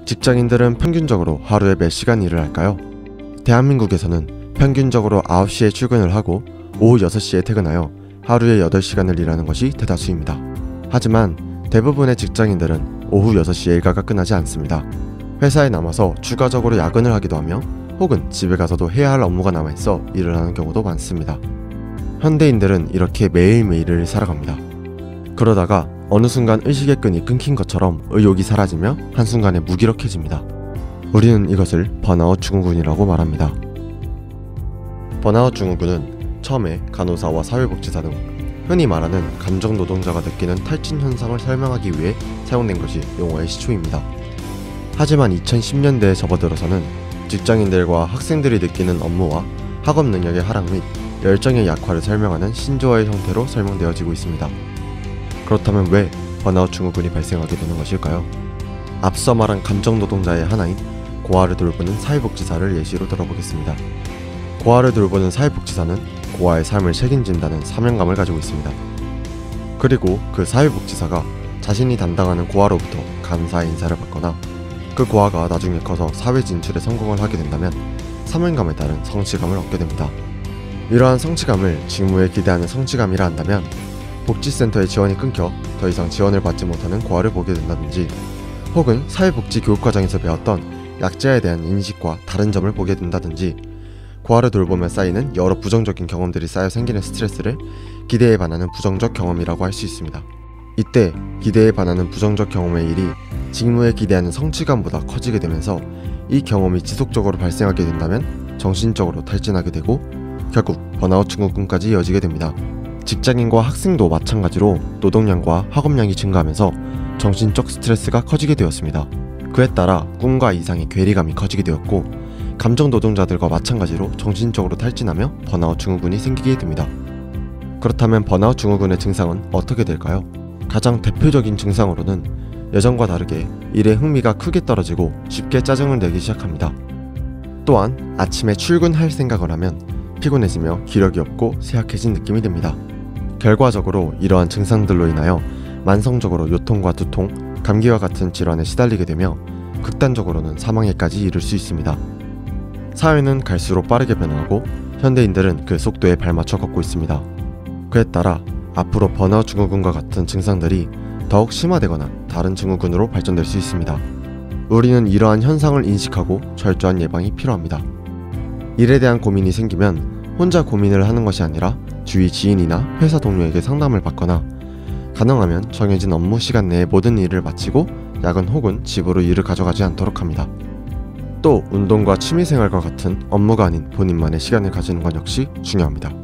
직장인들은 평균적으로 하루에 몇 시간 일을 할까요? 대한민국에서는 평균적으로 9시에 출근을 하고 오후 6시에 퇴근하여 하루에 8시간을 일하는 것이 대다수입니다. 하지만 대부분의 직장인들은 오후 6시에 일과가 끝나지 않습니다. 회사에 남아서 추가적으로 야근을 하기도 하며 혹은 집에 가서도 해야 할 업무가 남아있어 일을 하는 경우도 많습니다. 현대인들은 이렇게 매일매일을 살아갑니다. 그러다가 어느 순간 의식의 끈이 끊긴 것처럼 의욕이 사라지며 한순간에 무기력해집니다. 우리는 이것을 번아웃 증후군이라고 말합니다. 번아웃 증후군은 처음에 간호사와 사회복지사 등 흔히 말하는 감정 노동자가 느끼는 탈진 현상을 설명하기 위해 사용된 것이 용어의 시초입니다. 하지만 2010년대에 접어들어서는 직장인들과 학생들이 느끼는 업무와 학업 능력의 하락 및 열정의 약화를 설명하는 신조어의 형태로 설명되어지고 있습니다. 그렇다면 왜 번아웃 증후군이 발생하게 되는 것일까요? 앞서 말한 감정 노동자의 하나인 고아를 돌보는 사회복지사를 예시로 들어보겠습니다. 고아를 돌보는 사회복지사는 고아의 삶을 책임진다는 사명감을 가지고 있습니다. 그리고 그 사회복지사가 자신이 담당하는 고아로부터 감사의 인사를 받거나 그 고아가 나중에 커서 사회 진출에 성공을 하게 된다면 사명감에 따른 성취감을 얻게 됩니다. 이러한 성취감을 직무에 기대하는 성취감이라 한다면 복지센터의 지원이 끊겨 더 이상 지원을 받지 못하는 고아를 보게 된다든지 혹은 사회복지 교육과정에서 배웠던 약자에 대한 인식과 다른 점을 보게 된다든지 고아를 돌보며 쌓이는 여러 부정적인 경험들이 쌓여 생기는 스트레스를 기대에 반하는 부정적 경험이라고 할 수 있습니다. 이때 기대에 반하는 부정적 경험의 일이 직무에 기대하는 성취감보다 커지게 되면서 이 경험이 지속적으로 발생하게 된다면 정신적으로 탈진하게 되고 결국 번아웃 증후군까지 이어지게 됩니다. 직장인과 학생도 마찬가지로 노동량과 학업량이 증가하면서 정신적 스트레스가 커지게 되었습니다. 그에 따라 꿈과 이상의 괴리감이 커지게 되었고 감정 노동자들과 마찬가지로 정신적으로 탈진하며 번아웃 증후군이 생기게 됩니다. 그렇다면 번아웃 증후군의 증상은 어떻게 될까요? 가장 대표적인 증상으로는 예전과 다르게 일에 흥미가 크게 떨어지고 쉽게 짜증을 내기 시작합니다. 또한 아침에 출근할 생각을 하면 피곤해지며 기력이 없고 쇠약해진 느낌이 듭니다. 결과적으로 이러한 증상들로 인하여 만성적으로 요통과 두통, 감기와 같은 질환에 시달리게 되며 극단적으로는 사망에까지 이를 수 있습니다. 사회는 갈수록 빠르게 변화하고 현대인들은 그 속도에 발맞춰 걷고 있습니다. 그에 따라 앞으로 번아웃 증후군과 같은 증상들이 더욱 심화되거나 다른 증후군으로 발전될 수 있습니다. 우리는 이러한 현상을 인식하고 철저한 예방이 필요합니다. 일에 대한 고민이 생기면 혼자 고민을 하는 것이 아니라 주위 지인이나 회사 동료에게 상담을 받거나 가능하면 정해진 업무 시간 내에 모든 일을 마치고 야근 혹은 집으로 일을 가져가지 않도록 합니다. 또 운동과 취미생활과 같은 업무가 아닌 본인만의 시간을 가지는 것 역시 중요합니다.